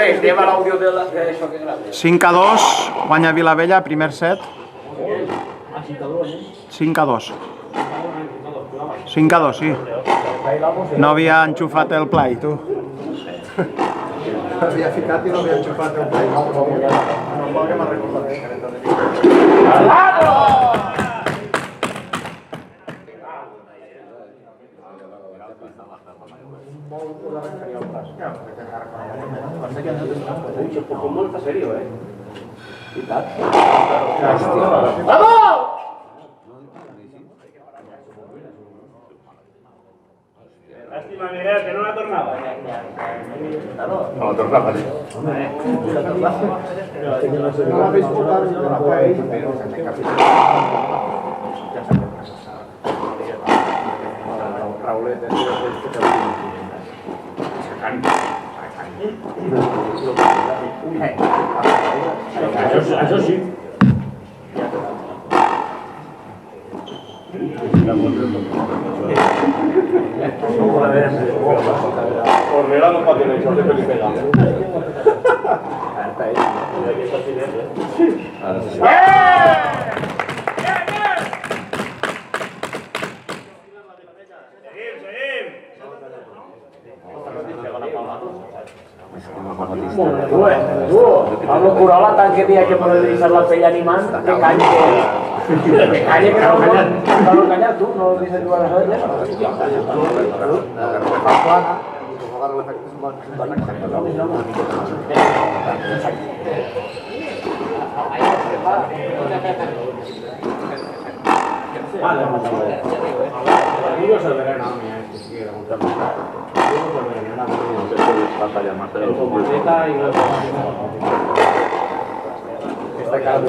Andrés, lleva l'àudio d'això que grava. 5-2, guanya Vilavella, primer set. 5-2. 5-2, sí. No havia enxufat el play, tu. Havia ficat i no havia enxufat el play. No que m'ha recordat. Molt fa serio, I tant. Vamos! Lástima, Miguel, que no la tornaba. No la tornava, sí. No la veig votar, no la veig, però sense cap Raulet, Això sí. Ornella no fa tenir això de Felipe Gala. Pablo Curola, tant que dia que poder deixar la pell animant, que calla que no cal callar, tu, no deixes jugar a les olles. Esta cara de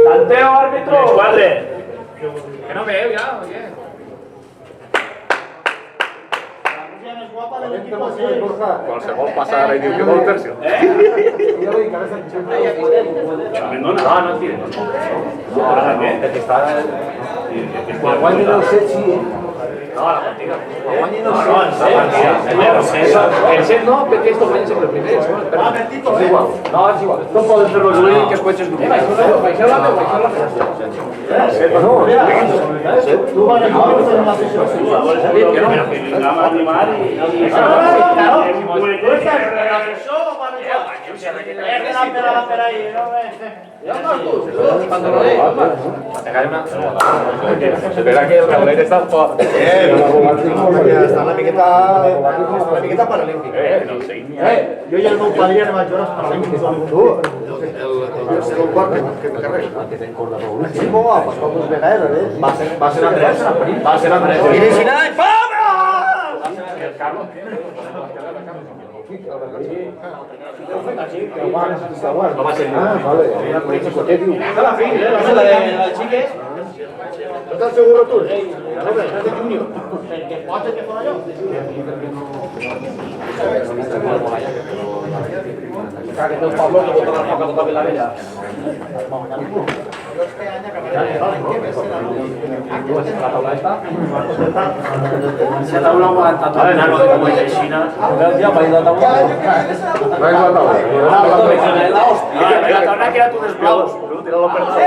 Tanteo, árbitro. Esquadre. Que no veu ja, oye. Qualsevol passa ara i diu que vol tercio. No, tira. Ara què? Que està... Quan guanyi el set, sí, No, la partida. Quan guanyi el set. El set no, perquè estos guanyen sempre el primer. És igual. No, és igual. No poden fer los únics que es cuenches d'un. Baixeu la meu. Tu vas a la sessió. Que no, que vam animar i... Espera que el Raulet està fort. Està una miqueta paralímpic. Jo i el meu padrí anem a jugar als paralímpics. Tu? El quart que carrega. Sí, molt guapo, com us vegades, Va ser Andrés. I deixin anar, pobra! El Carlos. No va ser vale. Está la fin, la chique. ¿No estás seguro tú? ¿Es de Junior? ¿El que jugaste que fuera yo? Que tengo Pablo que vota la foca toda la bella. La taula esta. Si la taula aguanta tot el nano de com és Xina. La torna que era tu dels blaus. Tira-lo per tot.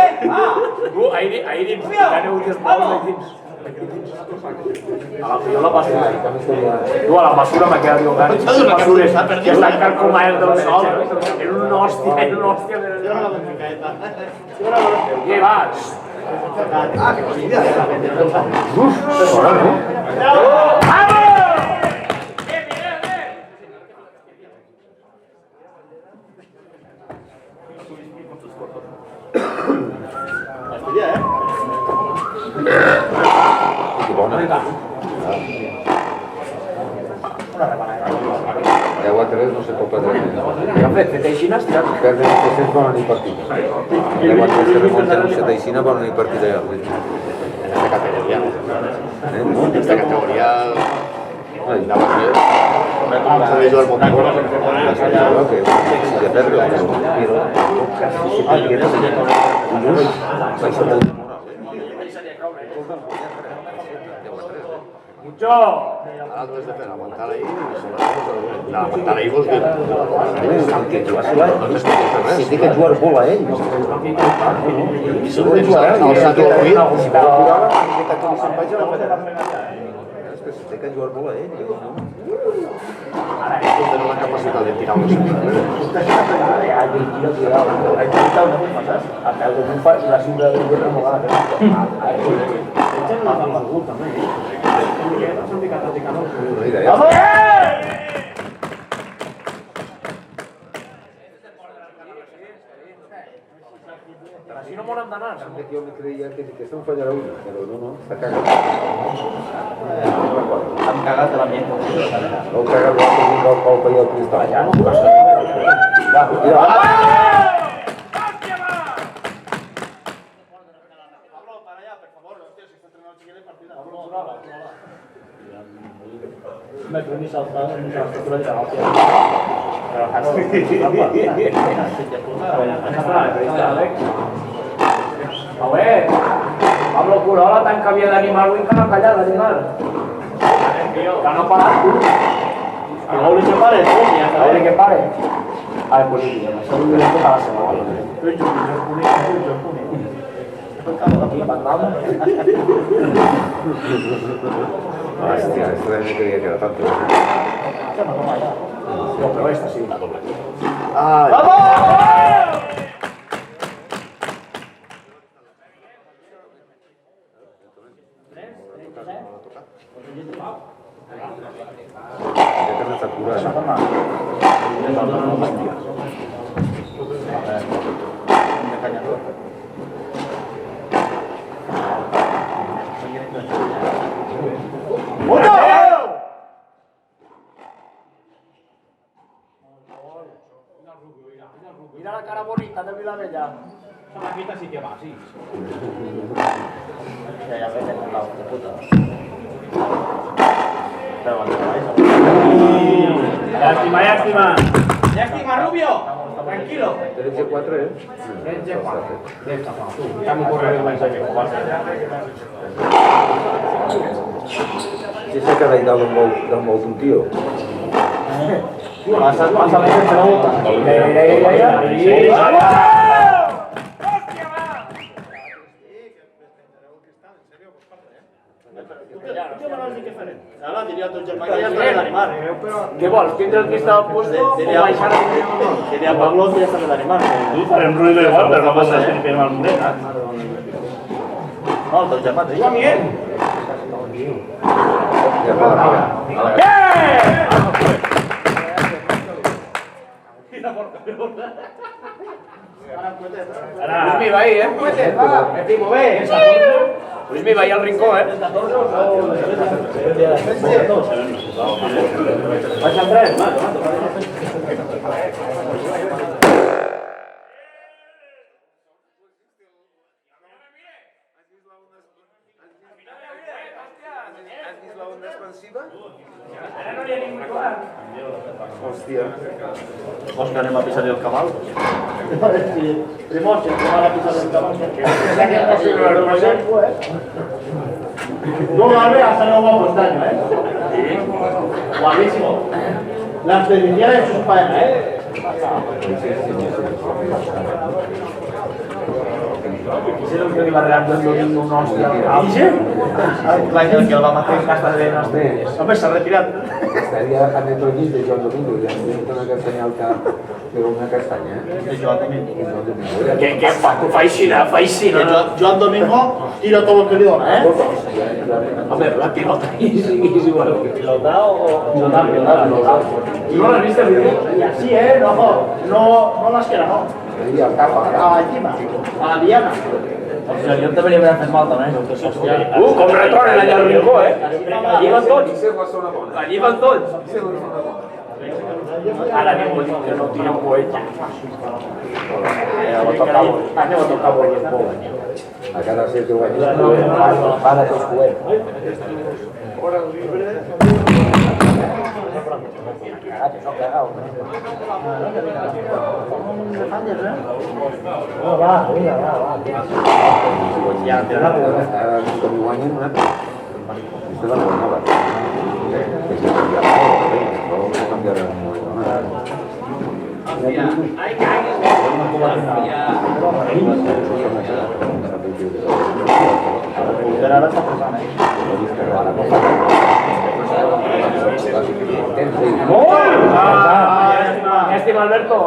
Ahir dins, aneu dins blaus, ahir dins. Yo la basura. Tú a la basura me queda digo, ganas. Que están calcomades del sol. En un hòstia. Què vas? Ah, que hostia. Deu a 3 no se pot perdre més. Ja fet, fet així n'has tirat. Perdre els 300 volen ir partida. Deu a 3 se remunten un set així volen ir partida ja. En esta categoría. En esta categoría. La base. Se ve yo al motivo. Claro que si te perdre, pero si te quieres, vais a tener Mucho. Ahora tú has de hacer aguantar ahí. Aguantar ahí vos bien. si té que jugar bola ell. Si no jugarà, el Sato avui. Si vol jugar, té que tu se'n vagi a la federació. És que si té que jugar bola ell. Ara ells tenen la capacitat de tirar un Així no m'hauran d'anar. Jo me creia que se'n fallarà una, però no, està cagat. Hem cagat l'ambient. No cagat l'altre dins del colp i el cristal. Ja no passa. Me premi saltar en una estructura de la Pablo Curola tan que havia d'animar avui que no ha callat d'animar. Que no ha parat tu. A veure que pare, a veure que pare. A veure, pues sí, això ho diré tota la setmana. Hòstia, esto también creía que era tanto. No, pero esta sí. Ya que no está curada. Mira la cara bonita de Vilabella. Esa maquita sí que va así. Ya se te ha de puta. Lástima, lástima. Lástima, Rubio. Tranquilo. 3-4, ¿eh? 3-4. Estamos corriendo más allá. Si se queda ahí dado un molt un tío. Pasa la gente la boca. Ara diria tot germà que ja està bé d'animar. Què vols? Tindre el que estava puesto o baixar a Diria Pablo que ja està bé d'animar. Farem ruido igual, però no passa si fem el mulet. No, tot germà, te diu a mi, Ya puedo apagar. Luismi va ahí, va. Me primo, ve. Luismi va ahí al rincón, Vais a entrar, Hòstia. Vols que anem a pisar el cabal? Primos, que anem a pisar el cabal. No, Albert, ha salido guapo este año, Sí. Guapísimo. Las bendiciones de sus padres, Quisieron que iba redactando el domingo una hòstia. I sí? L'any en què el va matar. Home, s'ha retirat. Estaria a metro llis de Joan Domingo i em dona que tenia al cap per una castanya. De Joan Domingo. Que fa així, Joan Domingo tira tot el que li dona, eh? Home, la pilota és igual. Pilota o... Pilota. No l'has vist el vídeo? Sí, no l'esquera, no. I al cap, A la llima, a la diana. Hòstia, jo també li hauria fet mal, també. Com retornen allà al rincó, eh? Allí van tots. Allí van tots. Ara ningú diu que no tira un coet. Anem a tocar bo el bo. a cada 7 anys. Para tots coets. Ja, ara com guanyen, aquesta és la nova. Estima Alberto.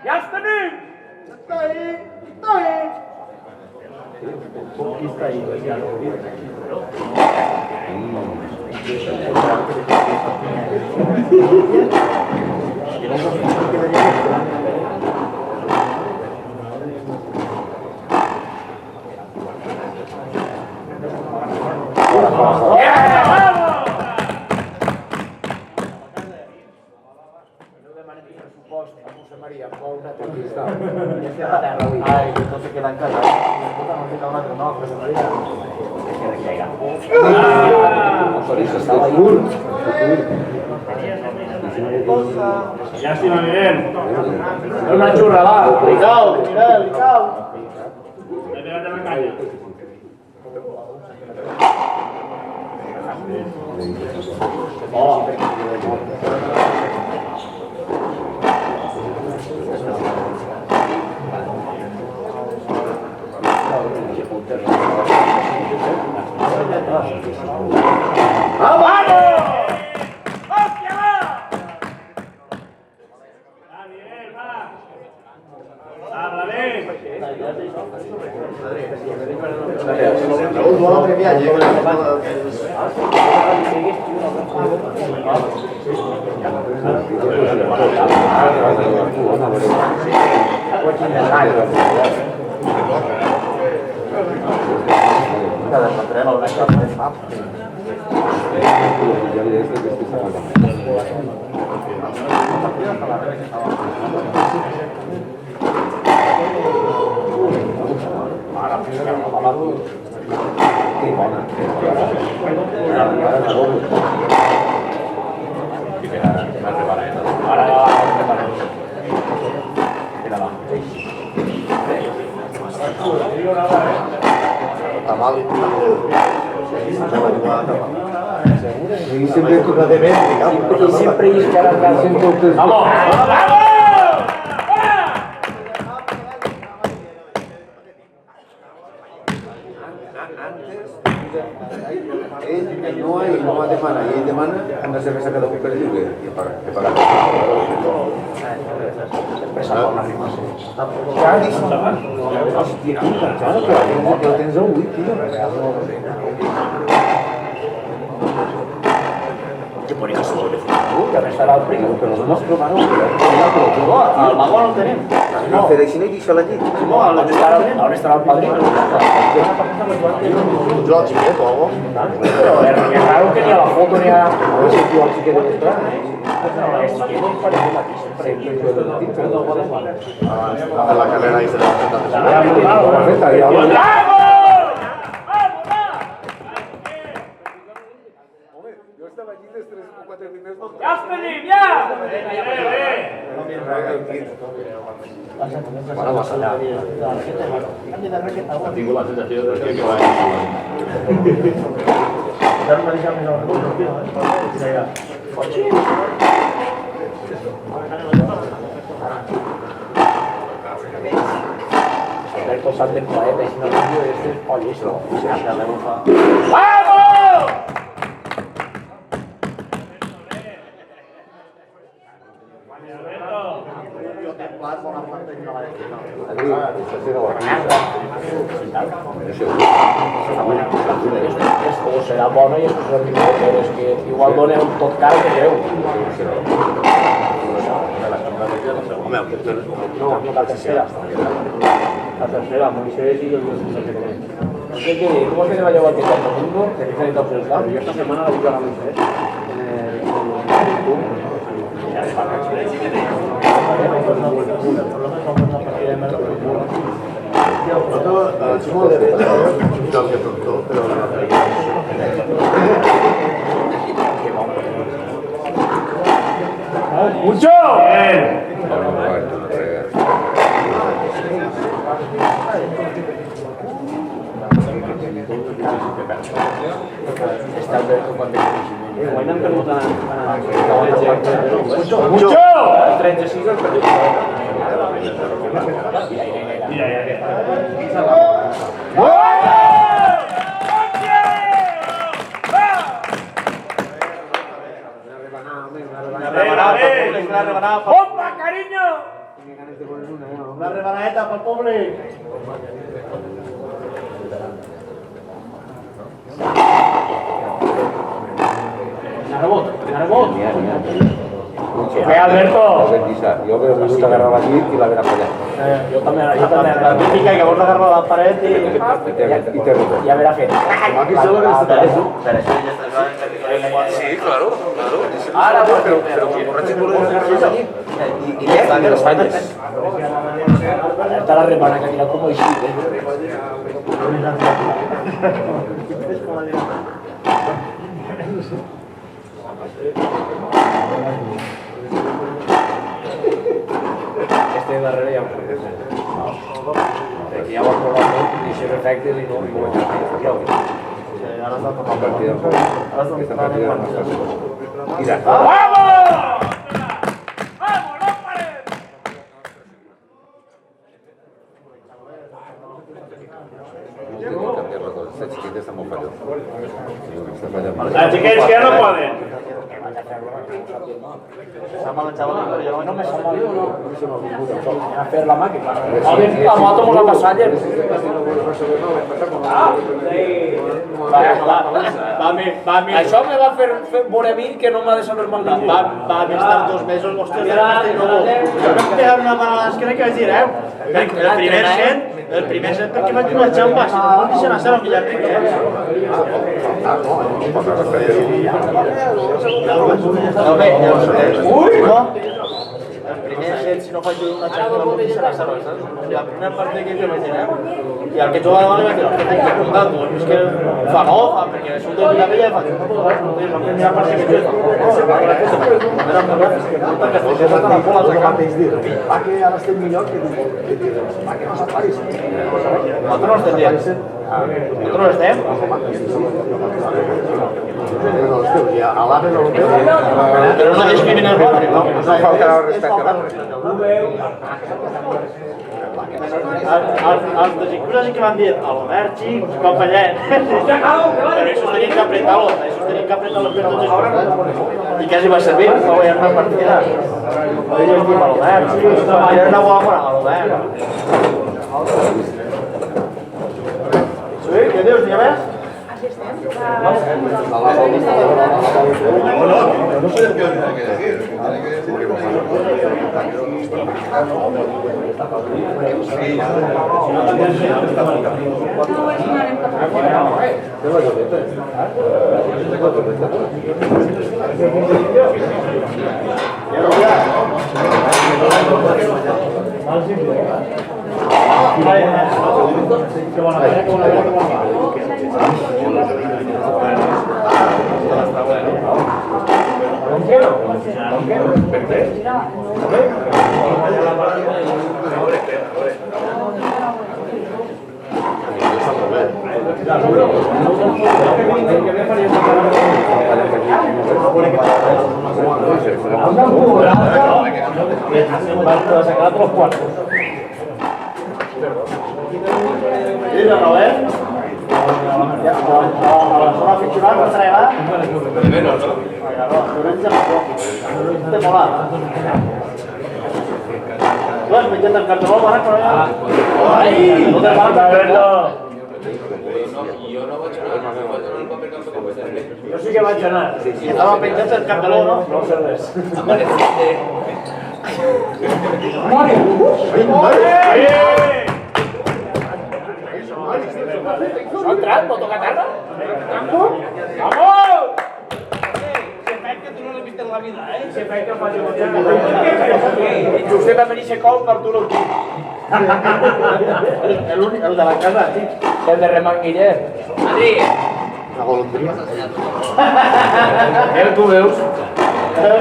Ja els tenim! Ai, que no se queda en casa. Llàstima, Miguel. Una xurra, va. Li cau, Miguel, li cau. M'he pegat en la canya. Y siempre tú de ver, Y siempre iscará el caso. ¡Vamos! ¡Vamos! no demana, y demana una cerveza cada uno perdido que paga. Hòstia, tens avui, tio. Que ponia su sobre que a més serà el primer, però el nostre humano, el mago no el tenim. No, pero si no hay dicho la allí. No, on estarà el padrí? Jo el xiquet o algo. Però és raro que ni a la foto ni a... No sé si el xiquet és clar. El xiquet és parece mateix, sempre. La carrera ahí se la presenta. Ja has pelit, ja! Tinc la sensació que El posat del poeta, si no el vídeo este és pollisco. Vamos! O serà bona i això serà millor, però és que igual dona un tot car que creu. Home, No, la tercera. La tercera, Moisés y el ¿Qué quiere? ¿Cómo es que se va a llevar el tiempo al mundo? ¿Qué necesita observar? Yo esta semana la digo a Moisés. ¡Mucho! Está Alberto cuando ¡Mucho! 36 el perdió. ¡Opa, cariño! Una rebanadeta para el pobre. Rebot. ¡Ve, Alberto! yo veo que gusta agarrar allí y la verás allá. Yo también. La típica que vos agarras la pared y te robo. ya verás que. Aquí solo que está eso. Sí, claro. Ahora, Pero borracho tú lo dejas allí. Y ya está, que los falles. Está la rebana que tira como Isidro. Este de darrere ja ho sé. Perquè ja ho ha provat molt, i si efectes i no ho veig. Ara està tot el partit. Ara està tot el partit. ¡Vamos! ¡Vamos, no pares! Esta chiquita está muy falló. Las chiquillas que ya no pueden. No me sap mal. A fer la màquina. A moto mos la passalla. Això me va fer veure a mi que no m'ha de saber mal ningú. Va estar 2 mesos vostès de festa i no... Jo vam pegar una mala a l'esquena que vaig dir, el primer set perquè vaig una xamba, si no em deixen a ser el millor el primer set, si no faig una xamba, no em deixen a ser la primera part que vaig dir, i el que juga davant li vaig dir, que apuntant, és que fa no, perquè és un de Vilavella i fa que la primera part que jo ara estem millor que nosaltres no estem dient. Nosaltres no estem? Però no discrimines l'altre, no? No faltarà el respecte a l'altre. Els de Xicura sí que van dir a l'Obert, xic, companyet. Però això tenien que apretar-lo, això tenien que apretar-lo per tots els i quasi va servir, va guanyar una partida. Ells diuen a l'Obert, xic, era una bona bona a l'Obert. Sí, què dius, ja ves? No soy el que tiene que decir. Jo sí que vaig anar. Estava penjat el carteló, no? No sé res. S'ha entrat, motocatarra? Vamos! S'efecte tu no l'he vist en la vida, eh? S'efecte el faig emocionar. Josep va venir a col per tu l'últim. El de la casa, sí. El de Remanguiller. La golondrina. Tu veus?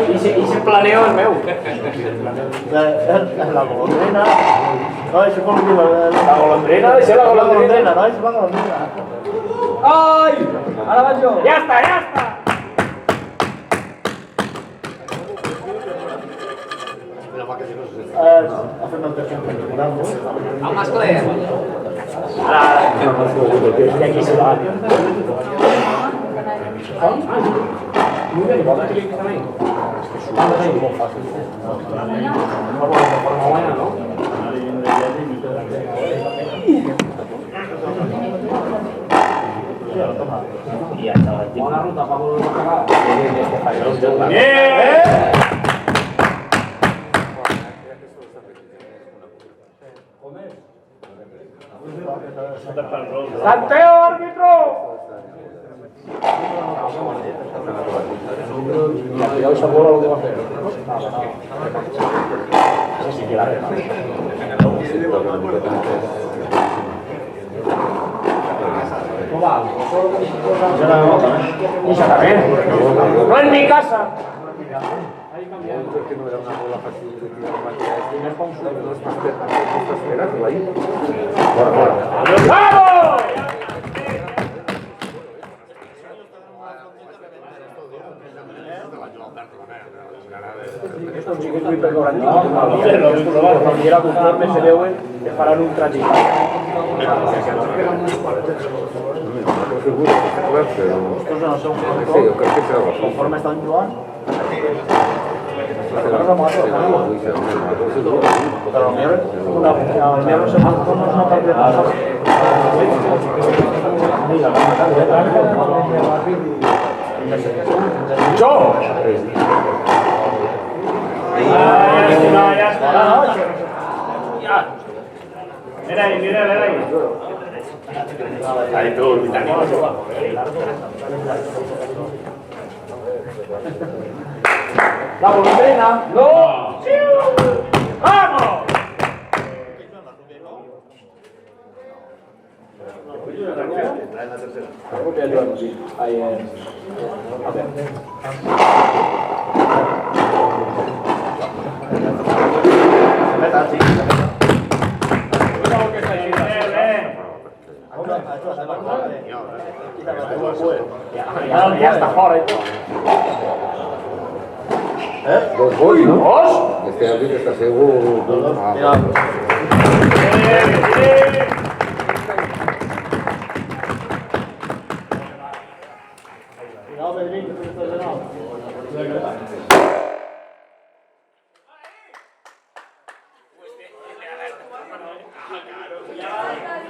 I si planeo el meu. La golondrina. No, això com diu? La golondrina, deixa la golondrina. no? És la golondrina. Ai! Ara vaig jo. Ja està, ja està! Ha fet una tercera temporada, no? El mascle. I aquí se va. Bona ruta, pa volver a cagar. ¡Santeo, árbitro! Cuidado esa bola lo que va a hacer. Eso sí que la rema. Esa también. No en mi casa. ¡Vamos! Esto sí que es muy pecorativo. Cuando quiera gustarme se veuen que faran un tràgic. Estos no són conforme estan jugant. Però el meu segon torn és una partida ¡Yo! Ya está. Ya. Mira ahí, mira ahí. Ahí tú, La golondrina. ¡No! ¡Vamos! Ahí Ya está fora. Dos gols, no? ¡Dos! Este árbitro está seguro.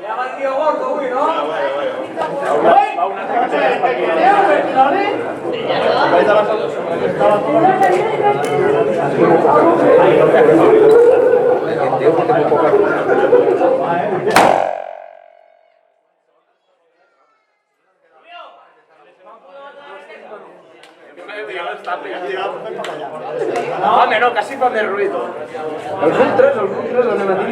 Ya va el tío gordo, uy, ¿no? No, home, no, casi fa més ruido. Els ultras, on anem a dir?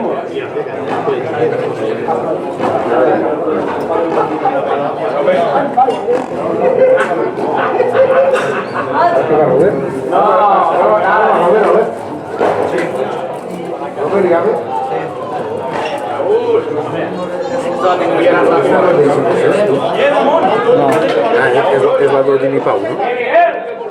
Es la Dodini Pau, no?